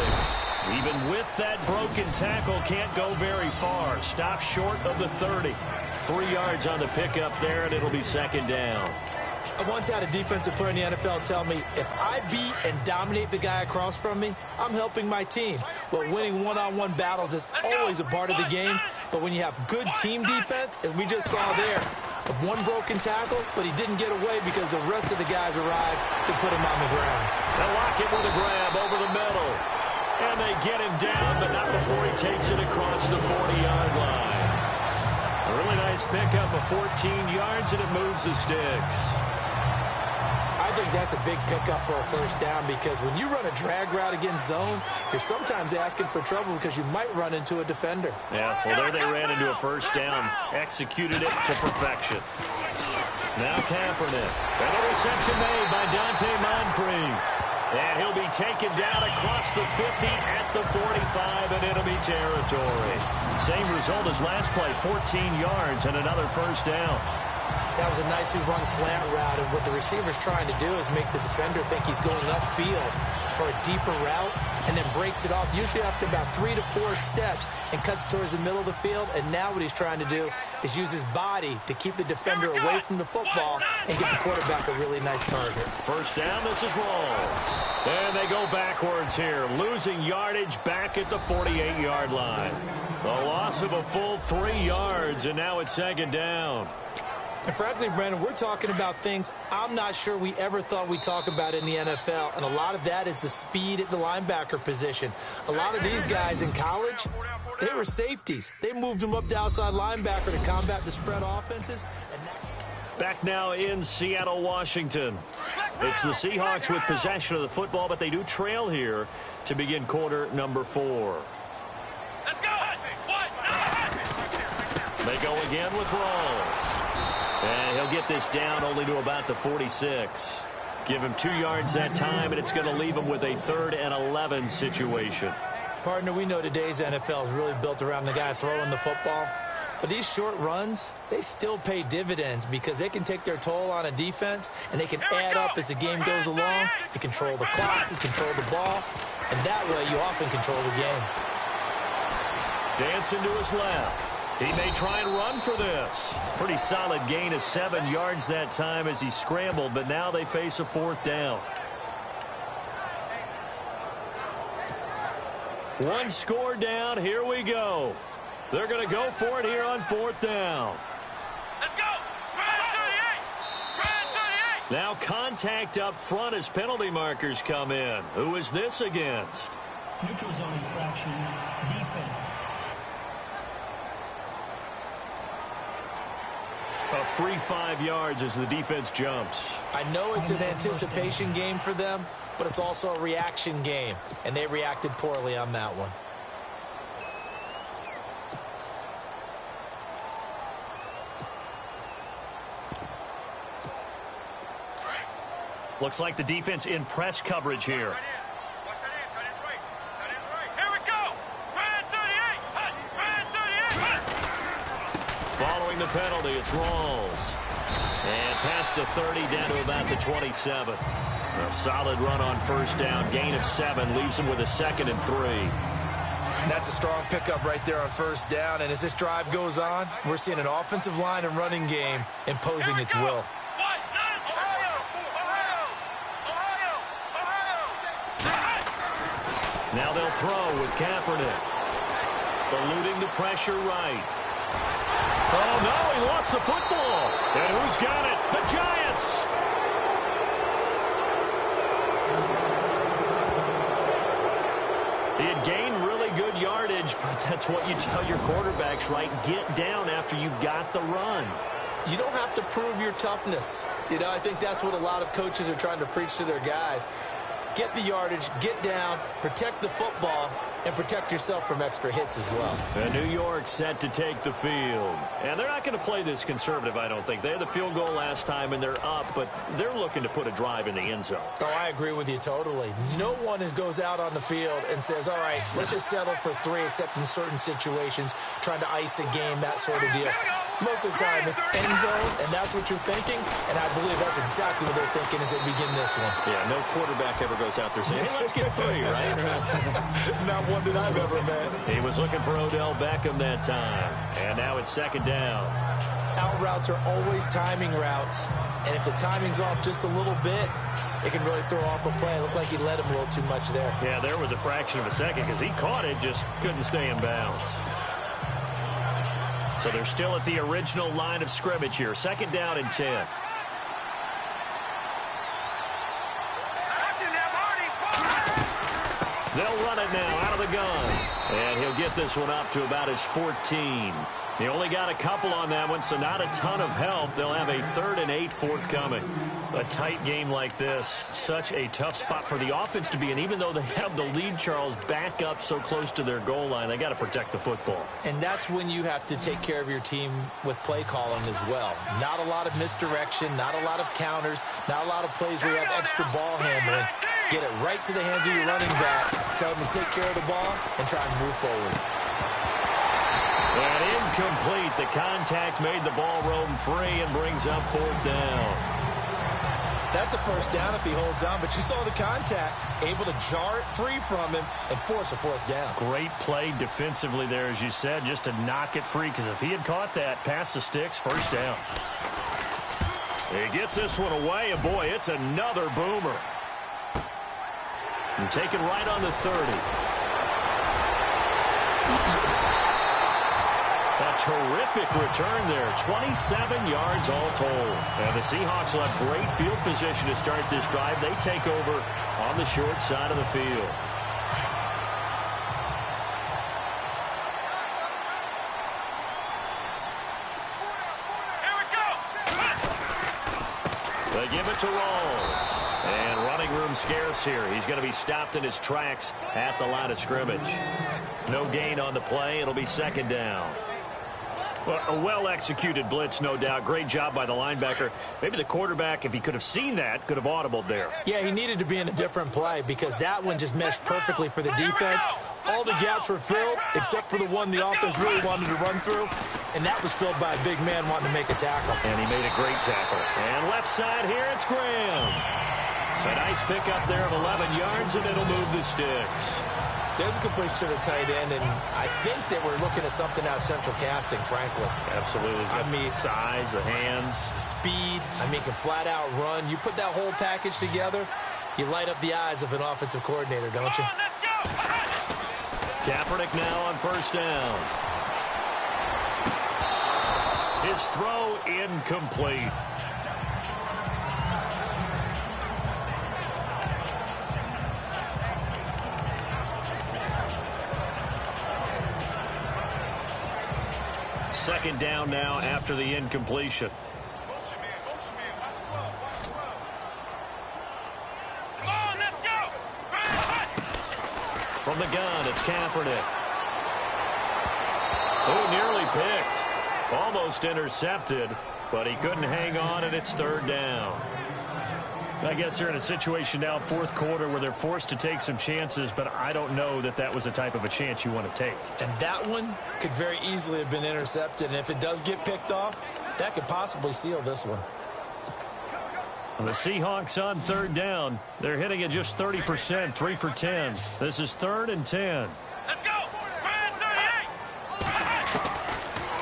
Even with that broken tackle, can't go very far. Stop short of the 30. 3 yards on the pickup there, and it'll be 2nd down.
I once had a defensive player in the NFL tell me, if I beat and dominate the guy across from me, I'm helping my team. Well, winning one-on-one battles is always a part of the game, but when you have good team defense, as we just saw there, one broken tackle, but he didn't get away because the rest of the guys arrived to put him on the ground.
They'll lock it with a grab over the middle. And they get him down, but not before he takes it across the 40-yard line. A really nice pickup of 14 yards, and it moves the sticks.
I think that's a big pickup for a 1st down, because when you run a drag route against zone, you're sometimes asking for trouble because you might run into a defender.
Yeah, well, there they ran into a 1st down. Executed it to perfection. Now Kaepernick. And a reception made by Dante Moncrief. And he'll be taken down across the 50 at the 45 in enemy territory. Same result as last play, 14 yards and another 1st down.
That was a nicely run slant route, and what the receiver's trying to do is make the defender think he's going upfield for a deeper route, and then breaks it off, usually after about 3 to 4 steps, and cuts towards the middle of the field. And now what he's trying to do is use his body to keep the defender away from the football and get the quarterback a really nice target.
1st down, this is Rawls. And they go backwards here, losing yardage back at the 48-yard line. A loss of a full 3 yards, and now it's 2nd down.
And frankly, Brandon, we're talking about things I'm not sure we ever thought we'd talk about in the NFL. And a lot of that is the speed at the linebacker position. A lot of these guys in college, they were safeties. They moved them up to outside linebacker to combat the spread offenses.
Back now in Seattle, Washington. It's the Seahawks with possession of the football, but they do trail here to begin quarter number 4.
Let's go.
They go again with Rawls. And he'll get this down only to about the 46. Give him 2 yards that time, and it's going to leave him with a 3rd and 11 situation.
Partner, we know today's NFL is really built around the guy throwing the football. But these short runs, they still pay dividends because they can take their toll on a defense, and they can add up as the game goes along. You control the clock, you control the ball, and that way you often control the game.
Dancing to his left. He may try and run for this. Pretty solid gain of 7 yards that time as he scrambled, but now they face a 4th down. One score down. Here we go. They're going to go for it here on 4th down.
Let's go. Red 38.
Now contact up front as penalty markers come in. Who is this against?
Neutral zone infraction, defense.
A free 5 yards as the defense jumps.
I know it's an anticipation game for them, but it's also a reaction game, and they reacted poorly on that one.
Looks like the defense in press coverage here.
Watch that end. Tight end's right. Tight end's right. Here we go. Red 38. Red 38.
Following the penalty, it's Rawls. And past the 30, down to about the 27. A solid run on first down. Gain of 7 leaves him with a 2nd and 3.
And that's a strong pickup right there on first down. And as this drive goes on, we're seeing an offensive line and running game imposing its will.
Now they'll throw with Kaepernick. Eluding the pressure right. Oh, no, he lost the football. And who's got it? The Giants. He had gained really good yardage, but that's what you tell your quarterbacks, right? Get down after you got the run.
You don't have to prove your toughness. You know, I think that's what a lot of coaches are trying to preach to their guys. Get the yardage, get down, protect the football, and protect yourself from extra hits as well.
And New York set to take the field. And they're not going to play this conservative, I don't think. They had the field goal last time, and they're up, but they're looking to put a drive in the end zone.
Oh, I agree with you totally. No one goes out on the field and says, all right, let's just settle for 3, except in certain situations, trying to ice a game, that sort of deal. Most of the time, it's end zone, and that's what you're thinking, and I believe that's exactly what they're thinking as they begin this one.
Yeah, no quarterback ever goes out there saying, hey, let's get 3, right?
Not one that I've ever met.
He was looking for Odell Beckham that time, and now it's 2nd down.
Out routes are always timing routes, and if the timing's off just a little bit, it can really throw off a play. It looked like he let him a little too much there.
Yeah, there was a fraction of a second because he caught it, just couldn't stay in bounds. So they're still at the original line of scrimmage here. 2nd down and 10. They'll run it now out of the gun. And he'll get this one up to about his 14. He only got a couple on that one, so not a ton of help. They'll have a 3rd and 8 forthcoming. A tight game like this, such a tough spot for the offense to be in. Even though they have the lead, Charles, back up so close to their goal line, they got to protect the football.
And that's when you have to take care of your team with play calling as well. Not a lot of misdirection, not a lot of counters, not a lot of plays where you have extra ball handling. Get it right to the hands of your running back, tell them to take care of the ball, and try and move forward.
And incomplete. The contact made the ball roam free and brings up 4th down.
That's a first down if he holds on, but you saw the contact, able to jar it free from him and force a 4th down.
Great play defensively there, as you said, just to knock it free, because if he had caught that, past the sticks, 1st down. He gets this one away, and boy, it's another boomer. And taken right on the 30. A terrific return there. 27 yards all told. And the Seahawks will have great field position to start this drive. They take over on the short side of the field.
Here we go.
They give it to Rawls. And running room scarce here. He's going to be stopped in his tracks at the line of scrimmage. No gain on the play. It'll be 2nd down. Well, a well-executed blitz, no doubt. Great job by the linebacker. Maybe the quarterback, if he could have seen that, could have audibled there.
Yeah, he needed to be in a different play because that one just meshed perfectly for the defense. All the gaps were filled except for the one the offense really wanted to run through, and that was filled by a big man wanting to make a tackle.
And he made a great tackle. And left side here, it's Graham. A nice pickup there of 11 yards, and it'll move the sticks.
There's a completion to the tight end, and I think that we're looking at something out of central casting, frankly.
Absolutely.
I mean,
size, the hands.
Speed. I mean, can flat out run. You put that whole package together, you light up the eyes of an offensive coordinator, don't you?
Kaepernick now on 1st down. His throw incomplete. Second down now after the incompletion. From the gun, it's Kaepernick. Oh, nearly picked. Almost intercepted, but he couldn't hang on, and it's 3rd down. I guess they're in a situation now, fourth quarter, where they're forced to take some chances, but I don't know that that was the type of a chance you want to take.
And that one could very easily have been intercepted, and if it does get picked off, that could possibly seal this one.
The Seahawks on third down. They're hitting it just 30%, 3 for 10. This is 3rd and 10.
Let's go.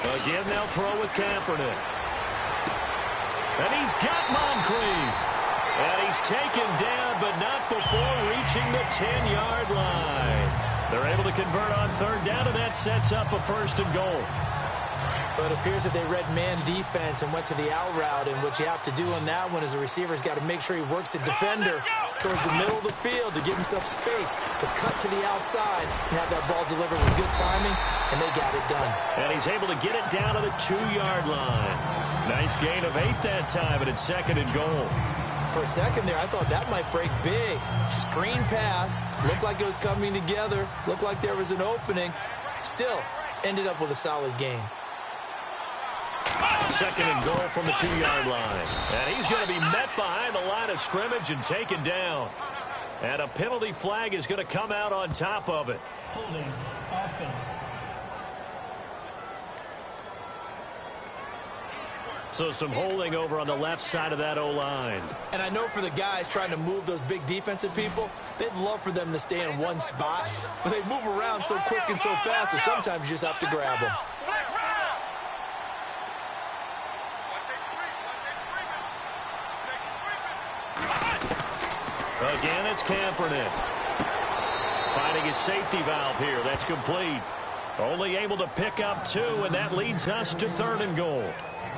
38.
Again, they'll throw with Kaepernick. And he's got Moncrief. And he's taken down, but not before reaching the 10-yard line. They're able to convert on third down, and that sets up a 1st and goal.
But it appears that they read man defense and went to the out route, and what you have to do on that one is the receiver's got to make sure he works the defender towards the middle of the field to give himself space to cut to the outside and have that ball delivered with good timing, and they got it done.
And he's able to get it down to the 2-yard line. Nice gain of 8 that time, and it's 2nd and goal.
For a second there, I thought that might break big. Screen pass, looked like it was coming together, looked like there was an opening. Still, ended up with a solid gain.
2nd and goal from the 2-yard line. And he's going to be met behind the line of scrimmage and taken down. And a penalty flag is going to come out on top of it.
Holding offense.
So some holding over on the left side of that O-line.
And I know for the guys trying to move those big defensive people, they'd love for them to stay in one spot. But they move around so quick and so fast that sometimes you just have to grab them.
Again, it's Kaepernick. Finding his safety valve here. That's complete. Only able to pick up 2, and that leads us to 3rd and goal.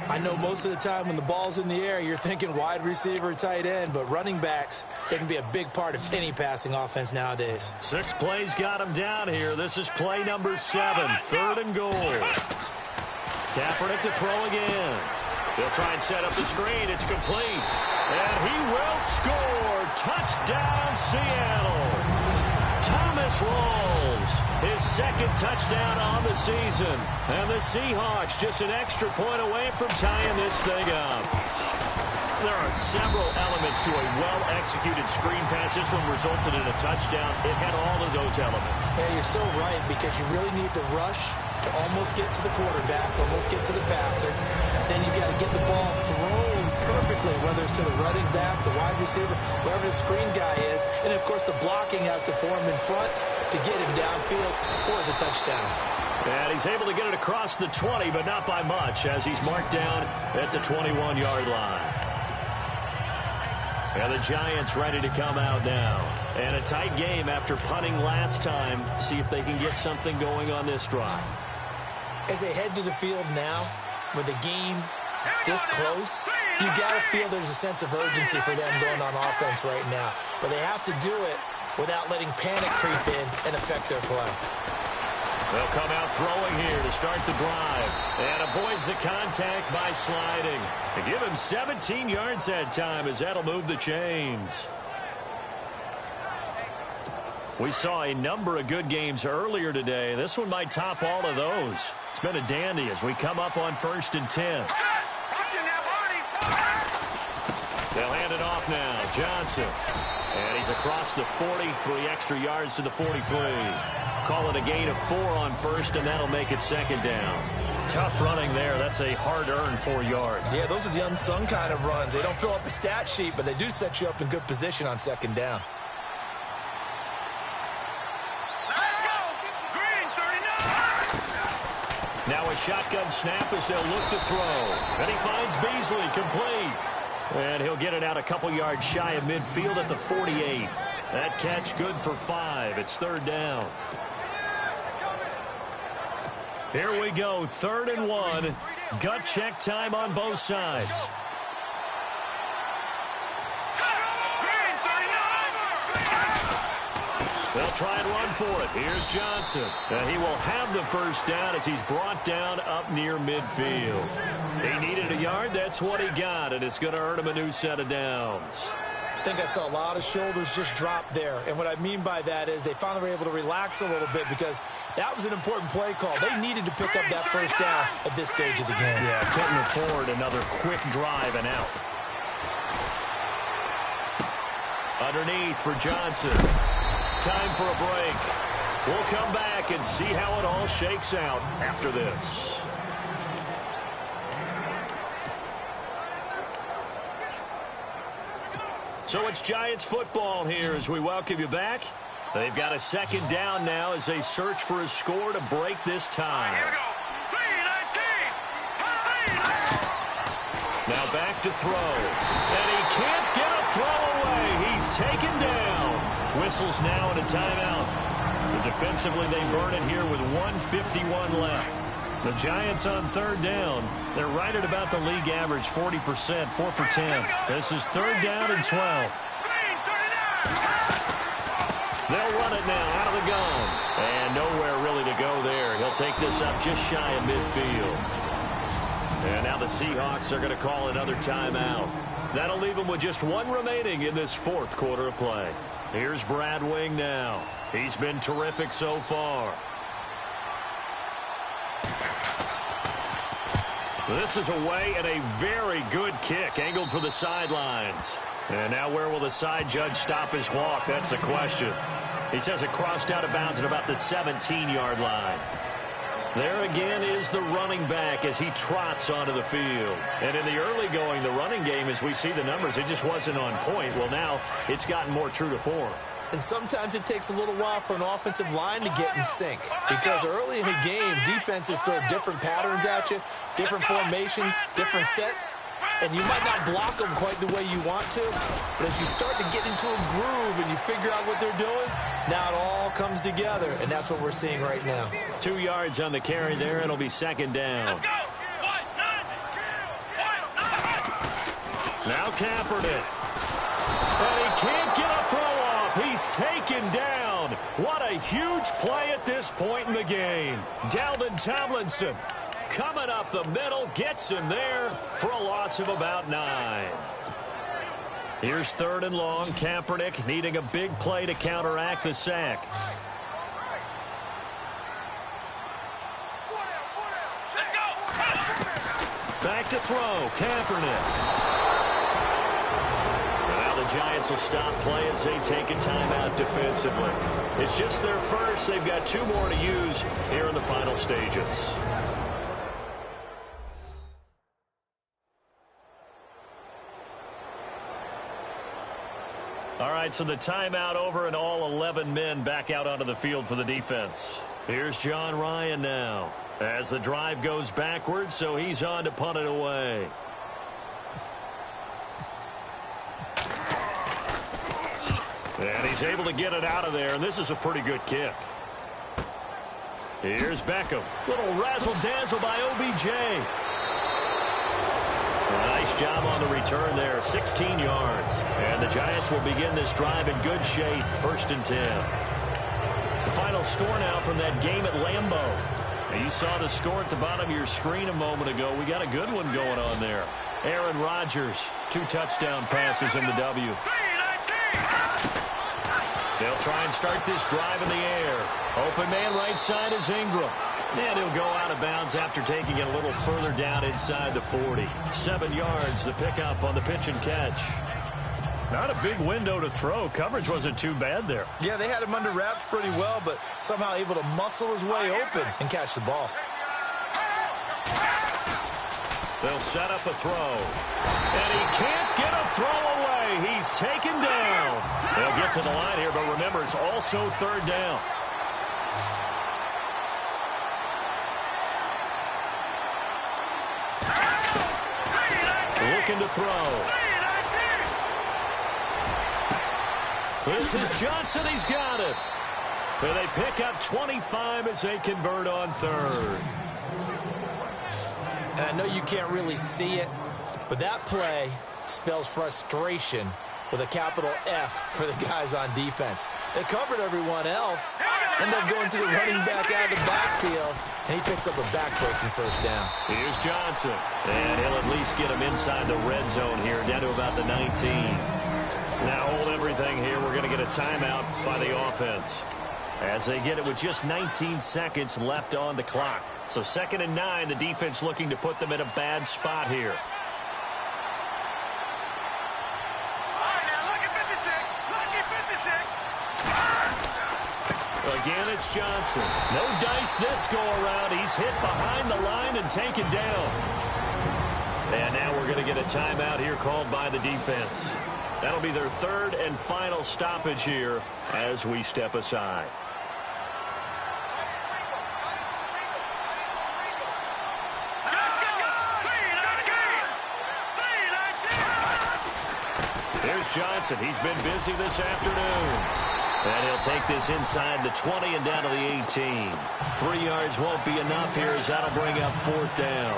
I know most of the time when the ball's in the air, you're thinking wide receiver, tight end, but running backs, they can be a big part of any passing offense nowadays.
6 plays got him down here. This is play number 7, 3rd and goal. Kaepernick to throw again. They'll try and set up the screen. It's complete. And he will score. Touchdown, Seattle. Thomas Rawls, his 2nd touchdown on the season. And the Seahawks just an extra point away from tying this thing up. There are several elements to a well-executed screen pass. This one resulted in a touchdown. It had all of those elements.
Yeah, you're so right, because you really need the rush to almost get to the quarterback, almost get to the passer. Then you got to get the ball thrown perfectly, whether it's to the running back, the wide receiver, wherever the screen guy is. And, of course, the blocking has to form in front to get him downfield for the touchdown.
And he's able to get it across the 20, but not by much, as he's marked down at the 21-yard line. And the Giants ready to come out now. And a tight game after punting last time. See if they can get something going on this drive.
As they head to the field now, with the game this close, you got to feel there's a sense of urgency for them going on offense right now. But they have to do it without letting panic creep in and affect their play.
They'll come out throwing here to start the drive. And avoids the contact by sliding. They give him 17 yards that time, as that'll move the chains. We saw a number of good games earlier today. This one might top all of those. It's been a dandy as we come up on 1st and 10. They'll hand it off now. Johnson. And he's across the 40, 3 extra yards to the 43. Call it a gain of 4 on 1st, and that'll make it 2nd down. Tough running there. That's a hard-earned 4 yards.
Yeah, those are the unsung kind of runs. They don't fill up the stat sheet, but they do set you up in good position on 2nd down.
Let's go. Green 39.
Now a shotgun snap as they'll look to throw. And he finds Beasley complete. And he'll get it out a couple yards shy of midfield at the 48. That catch good for 5. It's 3rd down. Here we go, 3rd and 1. Gut check time on both sides. They'll try and run for it. Here's Johnson. And he will have the 1st down as he's brought down up near midfield. He needed a yard. That's what he got, and it's going to earn him a new set of downs.
I think I saw a lot of shoulders just drop there. And what I mean by that is they finally were able to relax a little bit, because that was an important play call. They needed to pick up that 1st down at this stage of the game.
Yeah, couldn't afford another quick drive and out. Underneath for Johnson. Time for a break. We'll come back and see how it all shakes out after this. So it's Giants football here as we welcome you back. They've got a second down now as they search for a score to break this tie.
Here we go. 3-19.
Now back to throw. And he can't get a throw away. He's taken down. Whistles now and a timeout. So defensively they burn it here with 1:51 left. The Giants on third down. They're right at about the league average, 40%, 4 for 10. This is third down and 12. They'll run it now out of the gun. And nowhere really to go there. He'll take this up just shy of midfield. And now the Seahawks are going to call another timeout. That'll leave them with just one remaining in this fourth quarter of play. Here's Brad Wing now. He's been terrific so far. This is away and a very good kick angled for the sidelines. And now where will the side judge stop his walk? That's the question. He says it crossed out of bounds at about the 17-yard line. There again is the running back as he trots onto the field. And in the early going, the running game, as we see the numbers, it just wasn't on point. Well, now it's gotten more true to form.
And sometimes it takes a little while for an offensive line to get in sync. Because early in the game, defenses throw different patterns at you, different formations, different sets. And you might not block them quite the way you want to. But as you start to get into a groove and you figure out what they're doing, now it all comes together. And that's what we're seeing right now.
2 yards on the carry there. It'll be second down. Now Kaepernick. And he can't get a throw off. He's taken down. What a huge play at this point in the game. Dalvin Tomlinson coming up the middle, gets him there for a loss of about 9. Here's third and long. Kaepernick needing a big play to counteract the sack. Back to throw. Kaepernick. Now the Giants will stop play as they take a timeout defensively. It's just their first. They've got 2 more to use here in the final stages. All right, so the timeout over and all 11 men back out onto the field for the defense. Here's John Ryan now as the drive goes backwards, so he's on to punt it away. And he's able to get it out of there, and this is a pretty good kick. Here's Beckham. Little razzle-dazzle by OBJ. Nice job on the return there, 16 yards. And the Giants will begin this drive in good shape, 1st and 10. The final score now from that game at Lambeau. Now you saw the score at the bottom of your screen a moment ago. We got a good one going on there. Aaron Rodgers, 2 touchdown passes in the W. They'll try and start this drive in the air. Open man right side is Ingram. And he'll go out of bounds after taking it a little further down inside the 40. 7 yards, the pickup on the pitch and catch. Not a big window to throw. Coverage wasn't too bad there.
Yeah, they had him under wraps pretty well, but somehow able to muscle his way open and catch the ball.
They'll set up a throw. And he can't get a throw away. He's taken down. They'll get to the line here, but remember, it's also third down. Looking to throw. This is Johnson. He's got it. And they pick up 25 as they convert on third.
And I know you can't really see it, but that play spells frustration with a capital F for the guys on defense. They covered everyone else, end up going to the running back out of the backfield, and he picks up a back-breaking first down.
Here's Johnson, and he'll at least get him inside the red zone here, down to about the 19. Now hold everything here. We're going to get a timeout by the offense as they get it with just 19 seconds left on the clock. So 2nd and 9, the defense looking to put them in a bad spot here.
All right, now look at 56.
Again, it's Johnson. No dice this go-around. He's hit behind the line and taken down. And now we're going to get a timeout here called by the defense. That'll be their third and final stoppage here as we step aside. Here's Johnson. He's been busy this afternoon. And he'll take this inside the 20 and down to the 18. 3 yards won't be enough here as that'll bring up 4th down.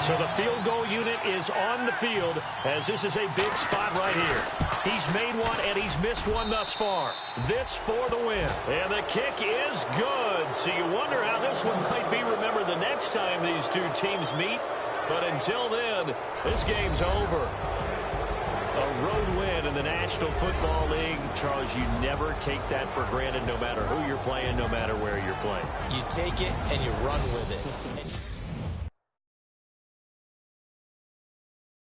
So the field goal unit is on the field as this is a big spot right here. He's made one and he's missed one thus far. This for the win. And the kick is good. So you wonder how this one might be remembered the next time these two teams meet. But until then, this game's over. A road win in the National Football League. Charles, you never take that for granted no matter who you're playing, no matter where you're playing.
You take it and you run with it.